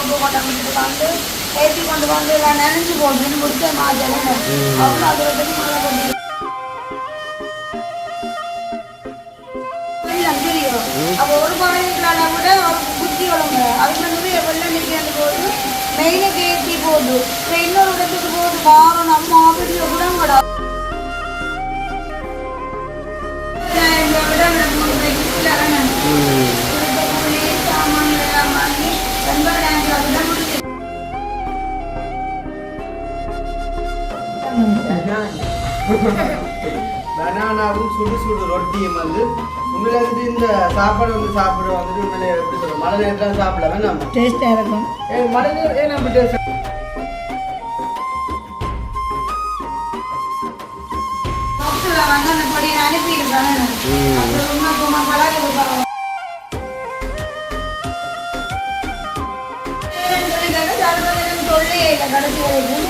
Soap கொண்டு வந்து ஏற்றி கொண்டு வந்து எல்லாம் நினைஞ்சு போட்டு முடிச்ச மாதிரி அவங்க அதை வந்து மழை கொண்டு தெரியும். அப்போ ஒரு பானைகளால கூட குத்தி வளங்க அவங்க வந்து வெள்ளம் நிற்கிறது போது மெயினுக்கு ஏற்றி போகுது இன்னொரு இடத்துக்கு போகுது மாறும் நம்ம பெரிய கூட கூட பனானாவும் சுடு சுடு ரொட்டியும் வந்து உண்மையில வந்துட்டு இந்த சாப்பாடு வந்து சாப்பிட வந்துட்டு உண்மையிலே எப்படி சொல்றோம் மழை நேரத்தில் சாப்பிட வேணாம் டேஸ்டா இருக்கும் மழை நேரம் ஏன் நம்ம டேஸ்ட் அனுப்பியிருக்காங்க கடைசி வரைக்கும்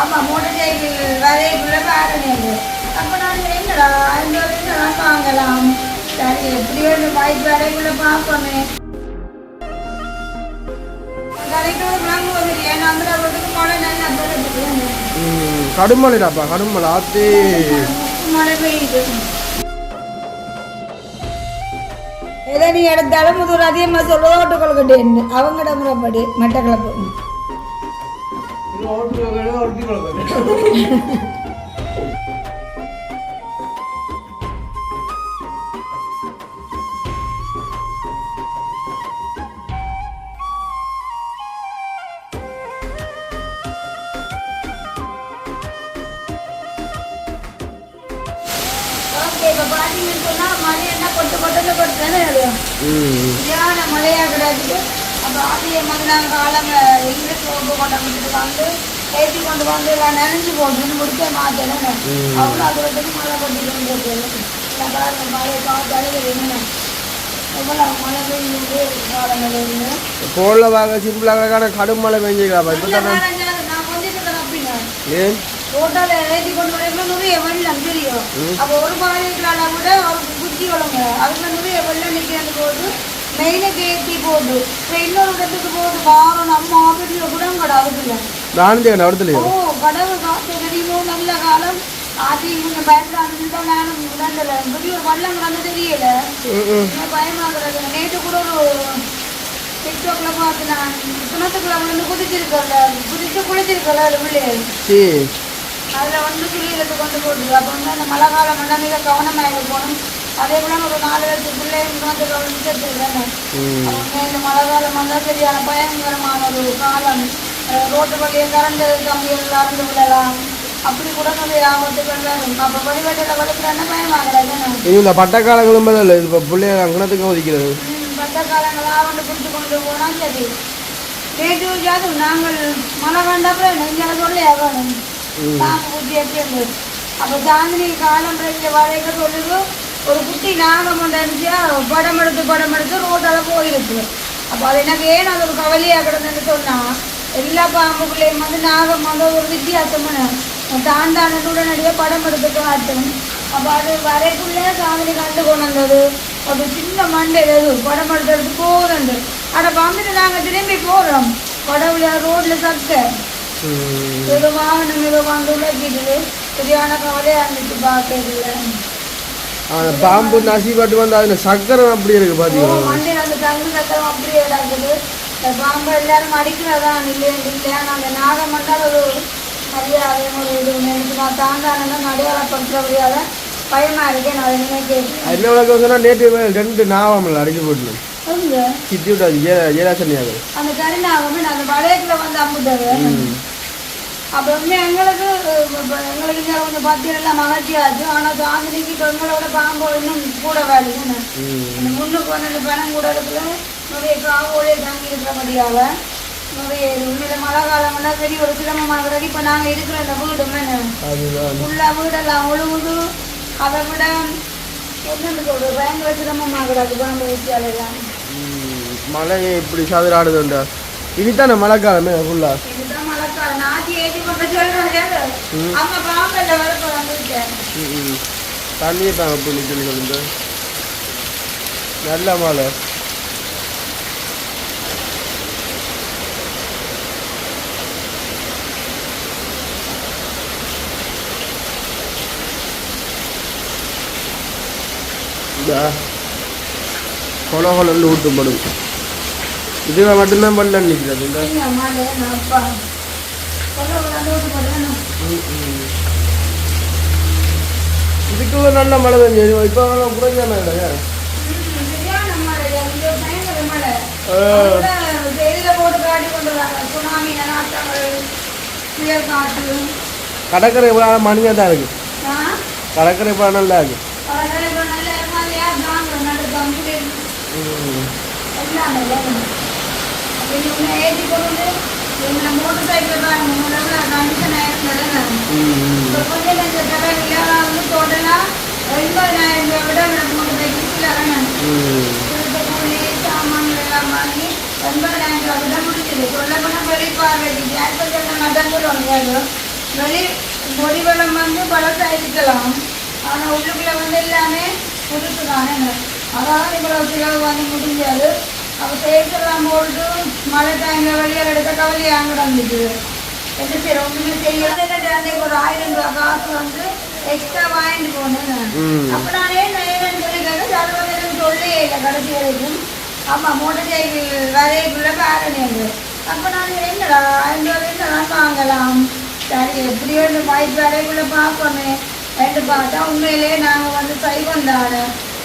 ஆமா மோட்டர் சைக்கிள் வரைக்குள்ள பாருங்க அப்ப நான் என்னடா இந்த வரைக்கும் வாங்கலாம் சரி எப்படியோ இந்த பைக் வரைக்குள்ள பார்ப்போமே கடுமலைடாப்பா கடுமலை ஆத்தி மழை பெய்யுது எதை நீ எடுத்தாலும் இது ஒரு அதிகமா சொல்லுவோம் ஓட்டுக்கொள்கட்டேன் அவங்கட முறைப்படி மட்டக்களப்பு மழையா கிடையாது அப்போ ஆசியம் வந்து நாங்கள் காலங்க எங்கே சோப்பு கொண்டு வந்து ஏற்றி கொண்டு வந்து எல்லாம் நினைஞ்சு போட்டு முடிச்ச மாற்றணும் அவ்வளோ அது வந்து மழை கொண்டு மழை காற்று என்ன எவ்வளோ மழை பெய்யுது காலங்கள் கோல்ல வாங்க சிம்பிளாக கடும் மழை பெஞ்சிக்கலாம் இப்போ நான் கொஞ்சம் தப்பினேன் ரோட்டால ஏற்றி கொண்டு வரைக்கும் நிறைய வெள்ளம் தெரியும் அப்போ ஒரு பானைகளால கூட அவருக்கு குத்தி வளங்க அவங்க நிறைய வெள்ளம் நிற்கிறது போது மெயினுக்கு ஏற்றி போகுது இன்னொரு இடத்துக்கு போகுது மாறும் நம்ம பெரிய கூட கடவுள் ஓ கடவுள் காசு தெரியுமோ நல்ல காலம் ஆதி இவங்க பயப்படாதுன்னு நானும் விடல பெரிய ஒரு வள்ளம் வந்து தெரியல பயமாகிறது நேற்று கூட ஒரு டிக்டாக்ல பார்த்து நான் கிணத்துக்குள்ள வந்து குதிச்சு குளிச்சிருக்கல பிள்ளைகள் அதில் வந்து துளியிலத்து கொண்டு போட்டுருக்கு அப்போ வந்து அந்த மழை காலம் எல்லாம் மிக கவனமாக இருக்கணும் அதே போல ஒரு 4 வருஷம் பிள்ளைங்க வந்து கவனிச்சிருக்கேன் இந்த மழை காலம் வந்தால் சரியான பயங்கரமான ஒரு காலம் ரோட்டு வழியை கரண்டு கம்பிகள் அறந்து விடலாம் அப்படி கூட நிறைய ஆபத்துகள் வரும் அப்போ வழிபாட்டில் வளர்க்குறேன்னா பயமாகலாம் இந்த பட்ட காலங்களும் இல்லை இப்போ பிள்ளைங்க கிணத்துக்கு ஒதுக்கிறது பட்ட காலங்களாக வந்து பிடிச்சி கொண்டு போனால் சரி நேற்று ஜாது நாங்கள் மழை கண்டப்ப நெஞ்சால சொல்ல வேணும் நாங்கள் குட்டி எப்படி இருந்தது அப்போ சாந்தினி காலம் வரைக்க சொல்லுது ஒரு குட்டி நாகம் கொண்டு இருந்துச்சா படம் எடுத்து ரோட்டால் போயிருக்கு அப்போ அது எனக்கு ஏன் அது ஒரு கவலையாக கிடந்துன்னு சொன்னால் எல்லா பாம்புக்குள்ளேயும் வந்து நாகம் வந்து ஒரு வித்தியாசமான தாண்டான உடனடியாக படம் எடுத்து காட்டும் அப்போ அது வரைக்குள்ளே சாந்தினி கண்டு கொண்டு வந்தது ஒரு சின்ன மண்டை படம் எடுத்து போகுதுண்டு ஆனால் வந்துட்டு நாங்கள் திரும்பி போகிறோம் கடவுள ரோட்ல சக்க ஏதோ வாகனம் ஏதோ வந்து உலகிட்டு சரியான கவலையாக இருந்துச்சு பார்க்கல பாம்பு நசிப்பட்டு வந்து அதில் சக்கரம் அப்படி இருக்கு பார்த்தீங்கன்னா மண்ணில் அந்த தங்கு சக்கரம் அப்படியே இருக்குது பாம்பு எல்லாரும் அடிக்கிறதான் இல்லையா அந்த நாகம் மட்டும் ஒரு மரியாதை ஒரு இது எனக்கு நான் தாண்டானதான் அடையாளப்படுத்துறபடியால பயமா இருக்கேன் நான் நினைக்கிறேன் என்ன சொன்னா நேற்று 2 நாவம் அடிச்சு போட்டு சித்தி விட்டாது ஏராசனியாக அந்த கருநாகமே அந்த வளையத்துல வந்து அம்புட்டாரு அப்போ வந்து எங்களுக்கு கொஞ்சம் பத்தியெல்லாம் மகிழ்ச்சியாச்சு ஆனால் சாந்தினிக்கு பெண்களோட பாம்பு இன்னும் கூட வேலைன்னு அந்த முன்னுக்கு வந்து பணம் கூட இருக்குல்ல நிறைய காவோலே தங்கி இருக்கிறபடியால் நிறைய உண்மையில மழை காலம்னா பெரிய ஒரு சிரமமாகிறது. இப்போ நாங்கள் இருக்கிற அந்த வீடு ஃபுல்லாக வீடெல்லாம் ஒழுகுது. அதை விட என்னன்னு சொல்றது பயங்கர சிரமமாகிறது பாம்பு வச்சியால் எல்லாம். மழை இப்படி சாதராடுதுண்டா இதுதானே மழை காலமே ஃபுல்லா இதுதான் மழை காலம். நாட்டி ஏற்றி கொண்டு சொல்றாங்க அம்மா பாம்பல்ல வர வந்துட்டேன் தண்ணியை தாங்க பண்ணி சொல்லி சொல்லுங்க. நல்ல மழை ஊற்றுதா கொலகொலன்னு ஊற்றப்படும் இதில் மட்டும்தான் வெள்ளம் நிற்கிறது இந்த இதுக்குள்ள நல்ல மழை பெஞ்சு இப்போ குறைஞ்சான இல்லையா கடற்கரை இவ்வளோ மணியாக தான் இருக்கு கடற்கரை இப்போ நல்லா இருக்கு மோட்டர் சைக்கிள் கண்டிஷன் டோட்டலா 80,000 விட மோட்டர் சைக்கிள் சாமான் எல்லாம் வாங்கி 80,000 விட முடிச்சது சொல்ல போனா வெளிப்பார்வை வெளி மொழிவளம் பழசா இருக்கலாம் ஆனா உள்ளுக்குள்ள எல்லாமே புதுசுதானே அதான் இவ்வளவு செலவு முடிஞ்சாது அப்போ சேர்க்கலாம் போட்டு மழை டைமில் வெளியில் எடுக்க கவலையாக கிடந்துச்சு என்ன சரி ஒன்றுமே செய்யலாம் ஒரு 1000 ரூபாய் காசு எக்ஸ்ட்ரா வாங்கிட்டு போனேன் அப்போ நான் ஏன் சொல்லிக்கிறேன் அது எனக்கு சொல்லியே இல்லை கடைசி வரைக்கும் ஆமாம் மோட்டர் சைக்கிள் வரைக்குள்ள பேரணிங்க அப்போ நான் என்னடா 1000 ரூபாய் தான் வாங்கலாம் சரி எப்படியோ இந்த வாய்ப்பு வரைக்குள்ள பார்ப்போமே ரெண்டு பார்த்தா உண்மையிலே நாங்கள் சைவம் தானே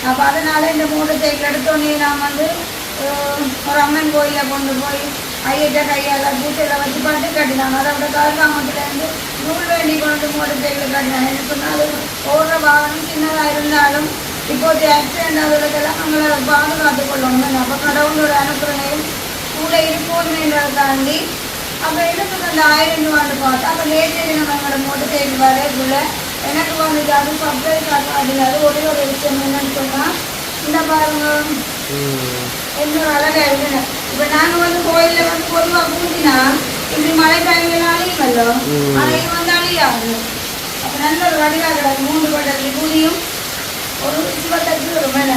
அப்போ அதனால இந்த மோட்டர் சைக்கிள் எடுத்தோன்னே நான் ஒரு அம்மன் கோயிலில் கொண்டு போய் ஐயிட்ட கையால் பூச்சையில் வச்சு பட்டு கட்டினாங்க அதோட கருகாமத்துலேருந்து நூல் வேண்டி கொண்டு மோட்டர் சைக்கிள் கட்டினாங்க என்ன சொன்னாலும் ஓடுற வாகனம் சின்னதாக இருந்தாலும் இப்போது ஆக்சிடென்ட் ஆகுறதெல்லாம் நம்மளை பாதுகாத்து கொள்ளணும் அப்போ கடவுளோட அனுப்புறனையும் கூட இருக்கணுன்றதை தாண்டி அப்போ எனக்கு அந்த 1000 ரூபான்னு பார்த்தா அப்போ நேற்று நம்ம எங்களோட மோட்டர் சைக்கிள் வரக்குள்ள எனக்கு அது சர்ப்ரைஸ் ஆகாது ஒரே ஒரு விஷயம் என்னன்னு சொன்னால் இந்த பாருங்க என்ன அழகா இருக்குன்னு இப்ப நாங்க கோயில்ல பொதுவா பூட்டினா இப்படி மழை டைம்லாம் அழியுமல்லோ ஆனா இது அழியாது அப்ப நல்ல ஒரு அழகா கிடக்கு 3 பட்டத்துல பூனியும் ஒரு 25 ஒரு மேல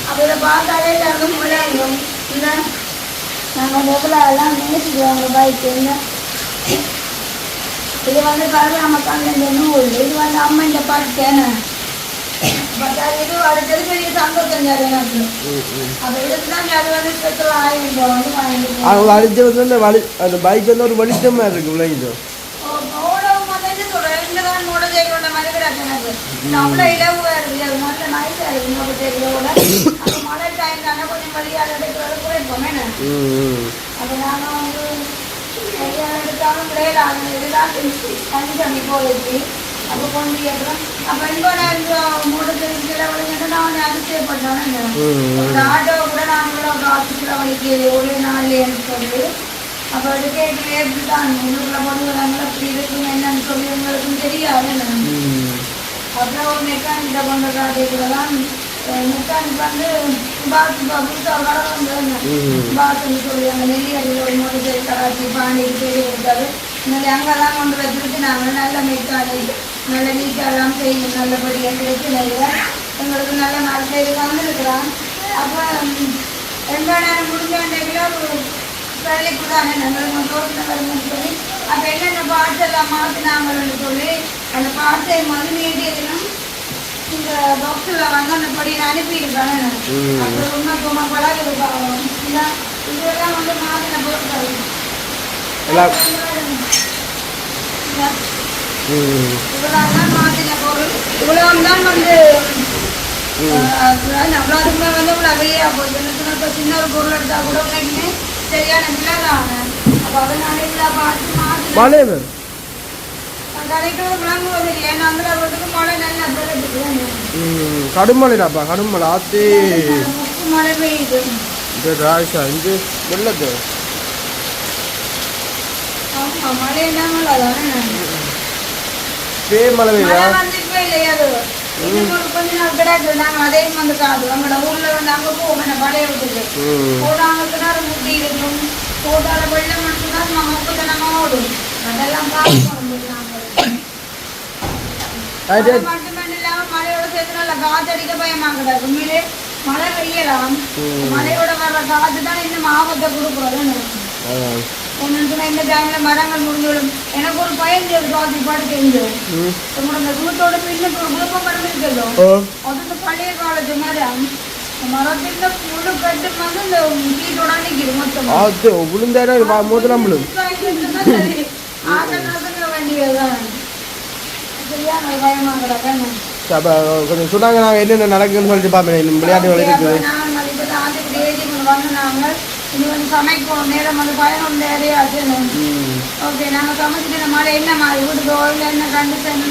அப்ப இதை பார்த்தாலே எல்லாருக்கும் முன்னாடியும் இந்த நாங்க எவ்வளோ எல்லாம் நேசிக்குவாங்க பைக் என்ன இது கருவாமக்கான இந்த நூல் இது அம்மா இந்த பாட்டு இது அடுத்தது பெரிய சந்தோஷம் எனக்கு அப்ப இதுக்குதான் அது ஸ்பெஷல் 1000 ரூபாய் வாங்கிட்டு அவங்க அடிச்சது அந்த பைக் ஒரு வெளிச்சமா இருக்கு விளையுது மோட்டர் சைக்கிளோட மாதிரி கிடக்கு எனக்கு நம்மள இலவா இருக்கு அது நல்ல நைஸா இருக்கு மோட்டர் சைக்கிளோட அப்ப மழை டைம் தானே கொஞ்சம் வழியால் எடுக்கிறது குறைப்போமே அப்ப நாங்க வழியால் எடுத்தாலும் கிடையாது இதுதான் தண்ணி போயிடுச்சு அப்போ கொண்டு ஏற்றோம் அப்போ எண்பதாயிரம் மூட்டை செலவழிக்கிட்டு நான் அதிசயப்பட்டோன்னு ஒரு ஆட்டோ கூட நாங்களும் ஒரு ஆஃபீஸில் வலிக்கு ஒரு நாள்லேன்னு சொல்லி அப்போ அது கேட்டு எப்படி தான் உங்களுக்குள்ள பொண்ணுங்களாங்களா அப்படி இருக்குங்க என்னன்னு சொல்லி உங்களுக்கும் தெரியாது அப்புறம் ஒரு மெக்கானிக்கிட்ட கொண்டு காட்டிட்டுலாம் மெக்கானிக் புதுசாக கடை வந்து பாத்துன்னு சொல்லி அந்த நெல்லியடியில் ஒரு மோட்டர் சைக்கிள் கராச்சி பாண்டிக்கு தேடி கொடுத்தாரு முன்னாடி அங்கெல்லாம் கொண்டு வச்சுட்டு நாங்கள் நல்ல மெக்கானிக் நல்ல நீட்டாலாம் செய்யும் நல்லபடியாக கிடைக்கல எங்களுக்கு நல்ல நாள் செய்து வந்துருக்குறான் அப்போ 80,000 முடிஞ்சாண்டைக்குள்ள வேலைக்கு தானே நாங்கள் தோட்டத்தில் வரும்னு சொல்லி அப்போ என்னென்ன பார்ட்ஸ் எல்லாம் மாற்றினாங்கன்னு சொல்லி அந்த பார்ட்ஸை நீட்டியதுன்னா இந்த பாக்ஸில் அந்த படியை அனுப்பியிருக்காங்க அப்புறம் உண்மை பழகுது இந்த இதெல்லாம் மாற்றின பொருட்கள் இவ்வளவுதான் மாத்தின பொருள் இவ்வளவுதான் நம்மளாதுக்குமே இவ்வளவு வெளியா போயிட்டு இப்ப சின்ன ஒரு பொருள் எடுத்தா கூட உனக்குமே சரியான விலைதாங்க அப்ப அதனால இவ்வளவு பார்த்து மாத்தின கடைக்கு விளங்குவது இல்லை ஏன்னா அந்த அளவுக்கு மழை நல்லா பெருகுது கடுமழைடாப்பா கடுமழை ஆத்தி மழை பெய்யுது ராஜா இங்கே வெள்ளது ஆமா மழை இல்லாமல் அதானே மழை இல்லையா அது கொஞ்ச நாள் கிடையாது நாங்க அதையும் காது எங்களோட ஊர்ல அங்க போவோம் பழைய விட்டுட்டு போடாங்க முட்டி இருக்கும் போட்டால வெள்ளம் மட்டும்தான் நம்ம முப்பத்தனமா ஓடும் அதெல்லாம் மட்டும் இல்லாம மழையோட சேர்த்து நல்ல காத்தடிக்க பயமா கிடையாது உண்மையிலே மழை பெய்யலாம் மழையோட வர்ற காத்து தான் இன்னும் ஆபத்தை கொடுக்குறது ஒன்று இந்த டைமில் மரங்கள் முடிஞ்சிடும். எனக்கு ஒரு பயம் ராத்திரி பாடு தெரிஞ்சோம். உங்களோட வீட்டோட பின்னுக்கு ஒரு குழப்பம் மரம் இருக்கല്ലോ, அது இந்த பழைய காலத்து மரம். மரத்தில் முழு கட்டு வந்து இந்த வீட்டோட நிற்கிது மொத்தமாக. விழுந்தாலும் முதலாம்பளும் வேண்டியதுதான். சரியான பயமாகறா. கொஞ்சம் சொன்னாங்க நாங்கள் என்னென்ன நடக்குதுன்னு சொல்லிட்டு பார்ப்பேன். விளையாட்டுகள் இருக்குது. இது வந்து சமைக்கணும் நேரம் வந்து 11 ஆச்சு. ஓகே, நாங்கள் சமைச்சிட்டு இந்த மாதிரி என்ன மாதிரி விடுதோ இல்லை என்ன கண்டிஷன்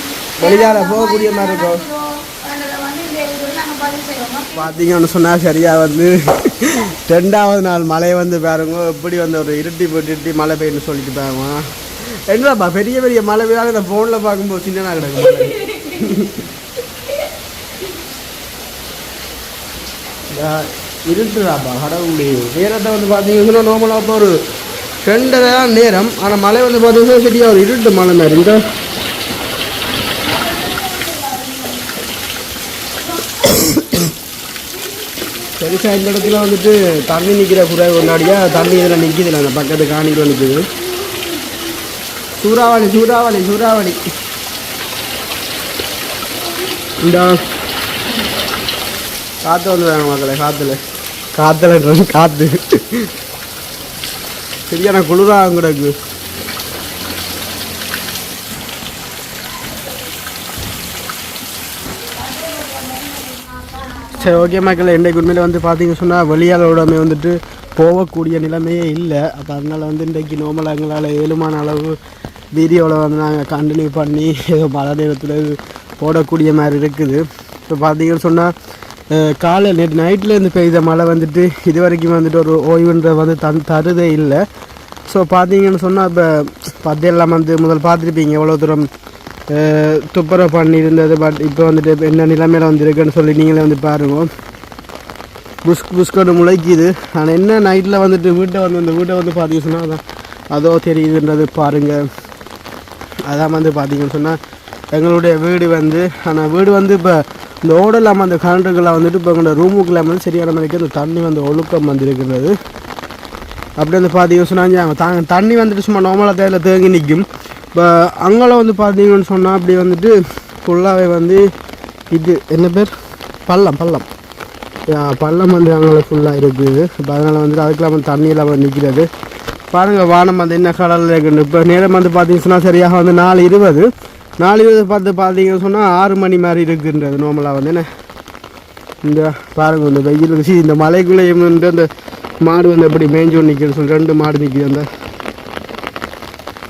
வெளியால போகக்கூடிய மாதிரி இருக்கும் வந்து இந்த இது நாங்கள் பதிவு செய்வோம். பார்த்தீங்கன்னு சொன்னால் சரியாக வந்து 2வது நாள் மழை வந்து பாருங்க எப்படி வந்து ஒரு இருட்டி மழை பெய்யுன்னு சொல்லிட்டு பாருங்க. என்னப்பா பெரிய பெரிய மழை பெய்யாத இந்த ஃபோனில் பார்க்கும்போது சின்னதாக கிடக்கும். இருட்டுதாப்பா கடவுளே. நேரத்தை வந்து பார்த்தீங்கன்னா நார்மலாக இப்போ ஒரு 2:30 தான் நேரம். ஆனால் மழை வந்து பார்த்தீங்கன்னா சரியாக ஒரு இருட்டு மழை மாதிரி இந்த பெருசாக இந்த இடத்துல வந்துட்டு தண்ணி நிற்கிற குறை கொண்டாடியாக தண்ணி இதில் நிற்கிதில்ல. அந்த பக்கத்து காணிக்கு நிற்குது. சூறாவளி இந்த காற்று வந்து வேணும் மக்களை. காற்று சரியான குளிராக கிடக்கு. சரி, ஓகே மக்களை. இன்றைக்கு உண்மையில் வந்து பார்த்தீங்க சொன்னால் வெளியாளோடமே வந்துட்டு போகக்கூடிய நிலைமையே இல்லை. அப்போ அதனால் வந்து இன்றைக்கு நார்மலாக எங்களால் ஏழுமான அளவு வீடியோவில் வந்து நாங்கள் கண்டினியூ பண்ணி ஏதோ பல நேரத்தில் போடக்கூடிய மாதிரி இருக்குது. இப்போ பார்த்தீங்கன்னு சொன்னால் காலையில் நேற்று நைட்லேருந்து பெய்த மழை வந்துட்டு இது வரைக்கும் வந்துட்டு ஒரு ஓய்வுன்ற வந்து தருதே இல்லை. ஸோ பார்த்தீங்கன்னு சொன்னால் இப்போ பத்தையெல்லாம் வந்து முதல் பார்த்துருப்பீங்க எவ்வளோ தூரம் துப்புரவு பண்ணியிருந்தது. பட் இப்போ வந்துட்டு என்ன நிலைமையில் வந்து இருக்குன்னு சொல்லி நீங்களே வந்து பாருங்க. புஷ்கொண்டு முளைக்குது. ஆனால் என்ன நைட்டில் வந்துட்டு வீட்டை வந்து பார்த்தீங்கன்னு சொன்னால் அதான் அதோ தெரியுதுன்றது பாருங்கள். அதான் வந்து பார்த்தீங்கன்னு சொன்னால் எங்களுடைய வீடு வந்து ஆனால் வீடு வந்து இப்போ இந்த ஓடெல்லாம் அந்த கரண்ட்டுக்கெல்லாம் வந்துட்டு இப்போ எங்களோட ரூமுக்கெல்லாம் வந்து சரியான மாதிரிக்கு அந்த தண்ணி வந்து ஒழுக்கம் வந்துருக்கிறது. அப்படி வந்து பார்த்தீங்கன்னு சொன்னாங்க தண்ணி வந்துட்டு சும்மா நார்மலாக தேவையில் தேங்கி நிற்கும். இப்போ அங்கெல்லாம் வந்து பார்த்தீங்கன்னு சொன்னால் அப்படி வந்துட்டு ஃபுல்லாகவே வந்து இது என்ன பேர் பள்ளம் வந்து அங்கே ஃபுல்லாக இருக்குது. இப்போ அதனால் வந்துட்டு அதுக்கெல்லாம் வந்து தண்ணியெல்லாம் வந்து நிற்கிறது. பாருங்கள் வானம் வந்து என்ன கடலில் இருக்குன்னு. இப்போ நேரம் வந்து பார்த்தீங்கன்னு சொன்னால் சரியாக வந்து 4:20 பார்த்தீங்கன்னு சொன்னால் 6 மணி மாதிரி இருக்குன்றது நார்மலாக வந்து என்ன. இந்த பாருங்கள் இந்த வெயிலுக்கு இந்த மலைக்குள்ளேயும் வந்து அந்த மாடு வந்து எப்படி மேய்ஞ்சு நிற்கிறது சொல்லி 2 மாடு நிற்கிது.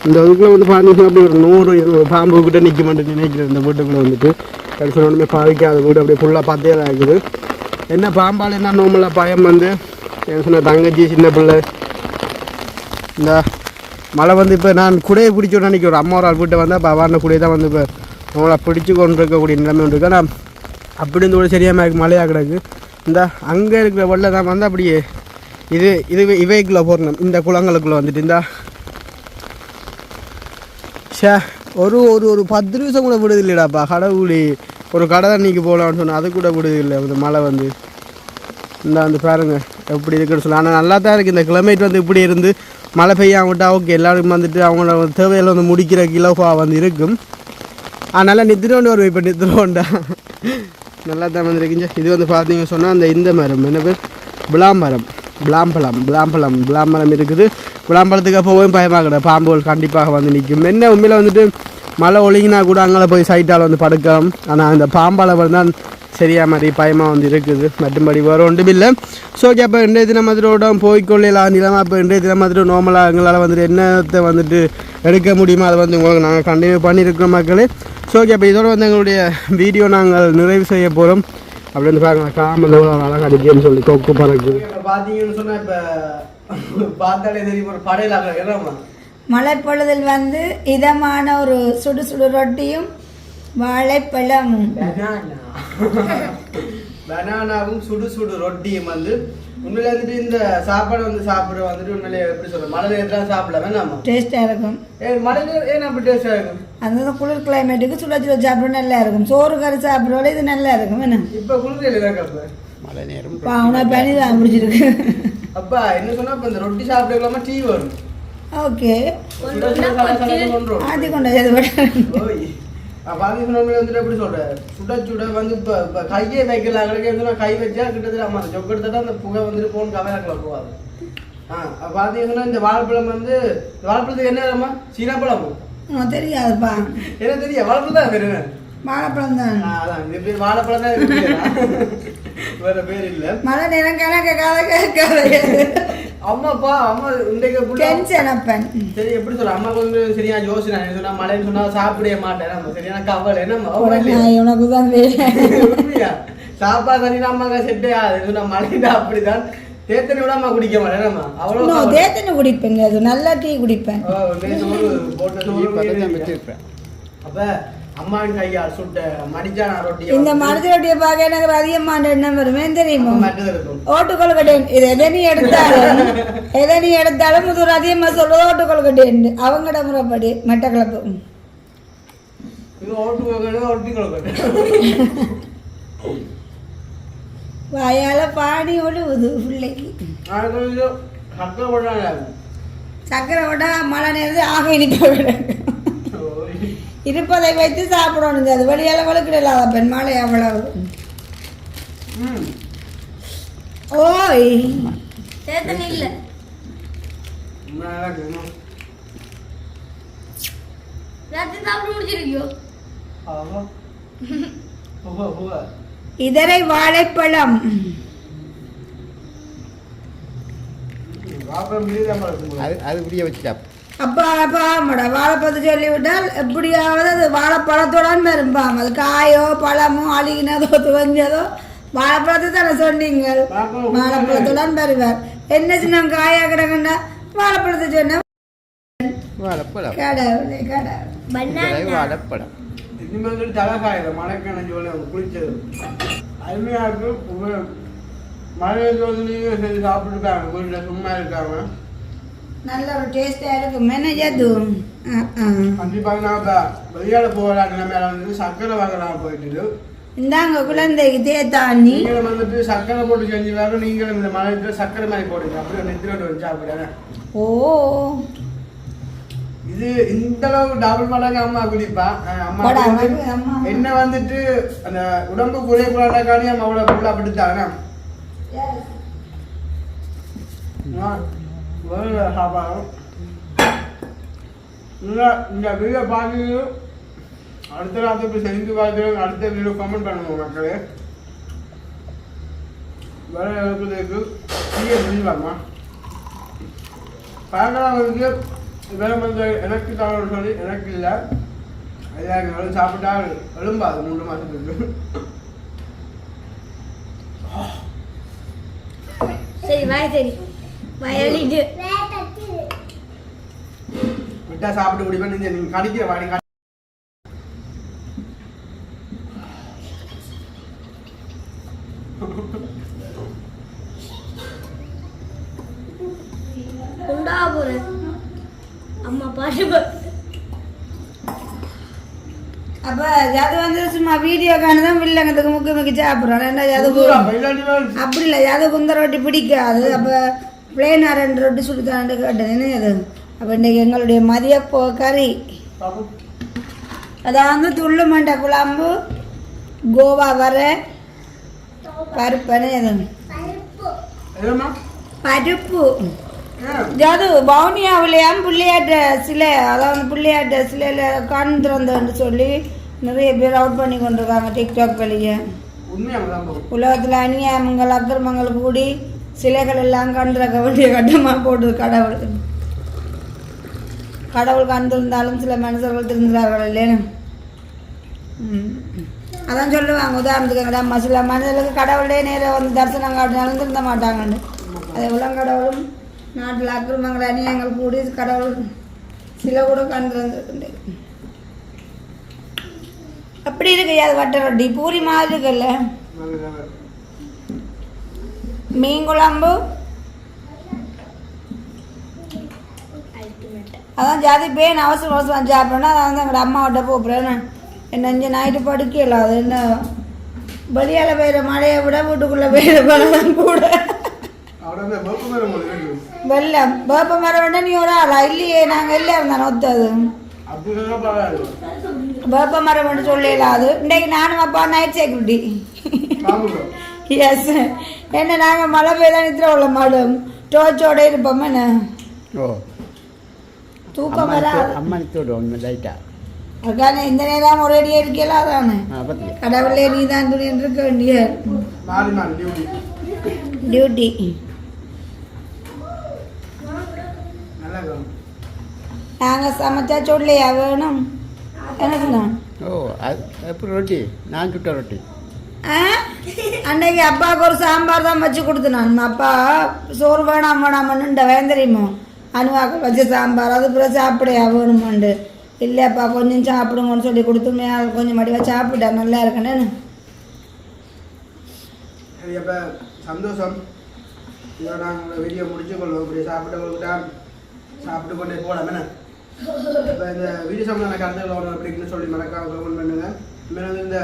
இந்த இதுக்குள்ளே வந்து பார்த்தீங்கன்னா அப்படி ஒரு 100 பாம்பு கிட்ட நிற்க மாட்டேன்னு நினைக்கிறேன். இந்த வீட்டுக்குள்ளே வந்துட்டு அது சொன்னோடனே பாதிக்காத வீடு அப்படியே ஃபுல்லாக பார்த்தே தான் இருக்குது. என்ன பாம்பால் என்ன நார்மலாக பயம் வந்து என்ன சொன்ன தங்கச்சி சின்ன பிள்ளை இந்த மழை வந்து இப்போ நான் குடையை பிடிச்சோன்னு நினைக்கிறேன். ஒரு அம்மா ஒரு ஆள் வீட்டை வந்து அப்போ அவாரின குடையை தான் வந்து இப்போ அவங்கள பிடிச்சி கொண்டு இருக்கக்கூடிய நிலைமை ஒன்று இருக்குது. ஆனால் அப்படி இருந்து கூட சரியாக மழையாக கிடக்கு. இந்த அங்கே இருக்கிற வெள்ளை தான் வந்து அப்படியே இவைக்குள்ளே போடணும். இந்த குளங்களுக்குள்ளே வந்துட்டு இந்த ஒரு ஒரு 10 நிமிஷம் கூட விடுது இல்லைடாப்பா கடவுளி. ஒரு கடை தண்ணிக்கு போகலான்னு சொன்னால் அது கூட விடுது இல்லை. அந்த மழை வந்து இந்த வந்து பாருங்கள் எப்படி இருக்குன்னு சொல்லலாம். ஆனால் நல்லா தான் இருக்குது. இந்த கிளைமேட் வந்து இப்படி இருந்து மழை பெய்யாம விட்டால் ஓகே எல்லாருக்கும் வந்துட்டு அவங்களோட தேவையில் வந்து முடிக்கிற கிலோவா வந்து இருக்கும். அதனால் நித்திரோண்டு வருவேன். இப்போ நித்திரோண்டா நல்லா தான் வந்துருக்குங்க. இது வந்து பார்த்தீங்கன்னு சொன்னால் இந்த மரம் என்ன பேர் விளாம்பழம் இருக்குது. விளாம்பழத்துக்கு போகவும் பயமாக கிட பாம்புகள் கண்டிப்பாக வந்து நிற்கும். என்ன உண்மையில் வந்துட்டு மழை ஒழுங்கினா கூட அங்கே போய் சைட்டால் வந்து படுக்கலாம். ஆனால் அந்த பாம்பால் தான் சரியா மாதிரி பயமாக வந்து இருக்குது. மற்றபடி வேறு ஒன்றும் இல்லை. ஸோ ஓகே, அப்போ இன்றைய தினம் மாதிரியோட போய்க்கொள்ளலாம் நிலமா. இப்போ இன்றைய தினம் மாதிரி நார்மலாக எங்களால் வந்துட்டு என்னத்தை வந்துட்டு எடுக்க முடியுமோ அதை வந்து உங்களுக்கு நாங்கள் கண்டினியூ பண்ணியிருக்கிறோம் மக்களே. ஸோ ஓகே, அப்போ இதோடு வந்து எங்களுடைய வீடியோ நாங்கள் நிறைவு செய்ய போகிறோம். அப்படி வந்து பாருங்க காமல் அழகாக அடிக்கன்னு சொல்லி கொக்கு பறக்குது. பார்த்தீங்கன்னு சொன்னால் இப்போ பார்த்தாலே தெரியும் ஒரு படையில மழை பொழுதில் வந்து இதமான ஒரு சுடு ரொட்டியும் வாழைப்பழமும் பனானாவும் சுடு ரொட்டியும் வந்து உண்மையில வந்துட்டு இந்த சாப்பாடு வந்து சாப்பிட வந்துட்டு உண்மையிலே எப்படி சொல்ற மழை நேரத்தில் சாப்பிட வேணாமா டேஸ்டா இருக்கும். மழை நேரம் ஏன் அப்படி டேஸ்டா இருக்கும்? அந்த குளிர் கிளைமேட்டுக்கு சுட சாப்பிட நல்லா இருக்கும். சோறு கறி சாப்பிடறோட இது நல்லா இருக்கும். என்ன இப்ப குளிர் இருக்கப்ப மழை நேரம் அவனா பனி தான் பிடிச்சிருக்கு. அப்பா என்ன சொன்னா இப்ப இந்த ரொட்டி சாப்பிடலாமா டீ வரும்? ஓகே சுட சுட சலசலன்னு கொண்டுரும். ஆத்தி கொண்டு இது ஓய். பாத்தீங்கன்னா வந்துட்டு எப்படி சொல்றேன் சுட சுட வந்து இப்ப கையே வைக்கல அங்கே கை வச்சா கிட்டத்தட்ட அம்மா அந்த சொக்கு எடுத்துட்டா அந்த புகை வந்துட்டு போன் கவலைக்குள்ள போகாது. பாத்தீங்கன்னா இந்த வாழைப்பழம் வந்து வாழைப்பழத்துக்கு என்ன இல்லம்மா சீனாப்பழம் தெரியாதுப்பா என்ன தெரியும் வாழைப்பழம் தான் பேரு வாழைப்பழம் தான் அதான் இந்த பேர் வாழைப்பழம் தான் இருக்கு வேற பேர் இல்ல மழை நேரம் கணக்கு கதை கேட்காது அம்மாப்பா அம்மா இன்றைக்கு டென்ஷன் அப்பன் சரி எப்படி சொல்ல அம்மாக்கு வந்து சரியா யோசனை சொன்னா மழைன்னு சொன்னா சாப்பிடவே மாட்டேன் நம்ம சரியான கவலை என்ன உனக்கு தான் உண்மையா சாப்பாடு தண்ணி அம்மாக்கா செட்டே ஆகுது சொன்னா மழைண்டா அப்படிதான் தேத்தனி விட அம்மா குடிக்க மாட்டேன் அவ்வளோ தேத்தனி குடிப்பேங்க அது நல்லா டீ குடிப்பேன் அப்ப அம்மாவின் கையால் சுட்ட மடிச்சான ரொட்டி இந்த மடிச்ச ரொட்டியை பார்க்க எனக்கு அதிகமான எண்ணம் வருமே தெரியுமா ஓட்டுக்கொள்கட்டேன் இது எதை நீ எடுத்தாலும் இது ஒரு அதிகமாக சொல்றது ஓட்டுக்கொள்கட்டேன் அவங்கட முறைப்படி மட்டக்களப்பு வாயால பாடி ஒழுகுது பிள்ளைக்கு சக்கரை விட மழை நேரத்தில் ஆக இனிக்க இருப்பதை வைத்து சாப்பிடணும் அது வழியால வளர்க்கிடலாத பெண் மாலை அவ்வளவு ஓய் சேத்தன் இல்ல இதரை வாழைப்பழம் அது இப்படியே வச்சுட்டா அப்பா அப்பா ஆமாடா வாழைப்பழத்தை சொல்லிவிட்டால் எப்படியாவது அது வாழைப்பழத்தோடான் வரும்பாம் அது காயோ பழமோ அழுகினதோ துவஞ்சதோ வாழைப்பழத்தை தானே சொன்னீங்க வாழைப்பழத்தோடான் வருவார் என்ன சின்ன காயா கிடக்குண்டா வாழைப்பழத்தை சொன்ன வாழைப்பழம் கடவுளே கடவுள் வாழைப்பழம் இனிமேல் தலைக்காயில மழைக்கான ஜோலி அவங்க குளிச்சது அருமையா இருக்கு மழை ஜோலி சரி சாப்பிட்டுருக்காங்க வீட்டில் சும்மா இருக்காங்க நல்ல ஒரு டேஸ்டா இருக்கும் என்ன ஜது கண்டிப்பாக வெளியால போகலாம் மேல வந்து சக்கரை வாங்கலாம் போயிட்டு இந்தாங்க குழந்தைக்கு தேத்தாண்ணி நீங்களும் வந்துட்டு சக்கரை போட்டு செஞ்சு வேற நீங்களும் இந்த மழைத்துல சக்கரை மாதிரி போடுங்க அப்படியே நெத்திரோட்டு வந்து சாப்பிடுறேன் ஓ இது இந்த அளவுக்கு டபுள் மடங்கு அம்மா குடிப்பா அம்மா என்ன வந்துட்டு அந்த உடம்பு குறைபாடாக்கானே அம்மா அவ்வளவு ஃபுல்லா பிடித்தாங்க இந்த வீடியோ பார்த்து அடுத்த ராத்திரி செஞ்சு பார்த்து அடுத்த வீடியோ கமெண்ட் பண்ணுவோம் மக்களே வேற எழுப்புறதுக்கு செஞ்சுவாங்கம்மா பார்க்கலாம் வந்து வேற வந்து எனக்கு தகவல் சொல்லி எனக்கு இல்லை ஐயா சாப்பிட்டா எழும்பாது 3 மாசத்துக்கு சரி வாய் சரி வயலிட்டு விட்டா சாப்பிட்டு முடிப்பேன் நீங்க கடிக்கிற வாடி அம்மா பாட்டு அப்ப அது வந்து சும்மா வீடியோ காணுதான் வில்லங்கத்துக்கு முக்கிய சாப்பிட்றோம் என்ன அப்படி இல்லை அது குந்த ரொட்டி பிடிக்காது அப்போ பிளேனா 2 ரொட்டி சுடுத்தாண்டு கேட்டேன் என்ன அது அப்போ இன்றைக்கி எங்களுடைய மதியப்போ கறி அதாவது துள்ளு மண்டை குழம்பு கோவா வர பருப்பனே அது பருப்பு அது வவுனியாவிலையாம் பிள்ளையாட்ட சிலை அதாவது பிள்ளையாட்ட சிலையில் கண் திறந்தன்னு சொல்லி நிறைய பேர் அவுட் பண்ணி கொண்டிருக்காங்க டிக்டாக் வழியே உலகத்தில் அநியாயங்கள் அக்கிரமங்கள் கூடி சிலைகள் எல்லாம் கண் திறக்க வேண்டிய கட்டமாக போடுது கடவுள் கண் திறந்தாலும் சில மனுஷர்கள் திருந்துறார்கள் இல்லைன்னு அதான் சொல்லுவாங்க உதாரணத்துக்கு எங்கடா சில மனிதர்களுக்கு கடவுளே நேரம் வந்து தரிசனம் காட்டினாலும் திருந்த மாட்டாங்கன்னு அதே போல கடவுளும் நாட்டில் அக்கிரமங்கள் அநியாயங்கள் கூடி கடவுள் சில கூட கண் திறந்துருக்கு அப்படி இருக்கு அது வட்ட ரொட்டி பூரி மாதிரி இருக்குல்ல மீன் குழம்பு அதான் ஜாதி பேன் அவசரம் சாப்பிட்றேன்னா அதான் வந்து எங்களோட அம்மாவிட்ட போகிறேன் என்ன இங்கே நைட்டு படுக்கல அது என்ன வெளியால் பெய்கிற மழையை விட வீட்டுக்குள்ளே பெய்கிற மழை தான் கூட வெள்ளம் வேப்ப மரம் வேண்டாம் நீ ஒரு ஆளா இல்லையே நாங்கள் எல்லாரும் தானே ஒத்தது அப்படின்னா பரவாயில்ல. வேப்ப மரம் வேண்டு சொல்லலாம் அது இன்னைக்கு நானும் அப்பா நைட் செக்யூரிட்டி பாம்புங்க. எஸ் என்ன நாங்கள் மழை பெய்தான் நித்திர உள்ள மாடும் டோர்ச்சோட இருப்போம் என்ன ஓ தூக்கம் வராது அம்மனத்தோடு ஒன்று லைட்டா அதுக்கான இந்த நேரம் ஒரு அடியே இருக்கலாம் அதானே பற்றி கடவுளே நீ தான் துணி இருக்க வேண்டிய மாறி மாறி டியூட்டி. டியூட்டி நல்லா இருக்கும். நாங்கள் சமைச்சா சொல்லையா வேணும் என்ன சொல்லலாம் ஓ அது எப்படி ரொட்டி நான் சுட்ட ரொட்டி அன்னைக்கு அப்பாவுக்கு ஒரு சாம்பார் தான் வச்சு கொடுத்து நான் அப்பா சோறு வேணாம் வேணாமன்னு வேன் தெரியுமோ அனுவாக்க வச்ச சாம்பார் அது பிறகு சாப்பிடையா வேணுமாண்டு இல்லைப்பா கொஞ்சம் சாப்பிடுங்கன்னு சொல்லி கொடுத்துமே கொஞ்சம் மடிவாக சாப்பிட்டா நல்லா இருக்கேன்னு சரி, அப்ப சந்தோஷம். இதோ நாங்கள் வீடியோ முடிச்சு கொள்வோம். இப்படி சாப்பிட்டு கொண்டே போகலாம் என்ன. இப்போ இந்த வீடியோ சம்பந்தமான கருத்துக்கள் ஒன்று அப்படின்னு சொல்லி மறக்காம கமெண்ட் பண்ணுங்க. இனிமேல் வந்து இந்த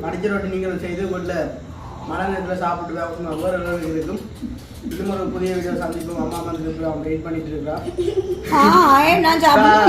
மடிச்ச ரொட்டி நீங்களும் செய்து வீட்டில் மழை நேரத்தில் சாப்பிட்டு ஒவ்வொரு அளவுக்கு இருக்கும். இன்னும் ஒரு புதிய வீடியோ சந்திப்போம். அம்மா வந்து அவங்க வெயிட் பண்ணிட்டு இருக்கிறா. நான் சாப்பிட்டு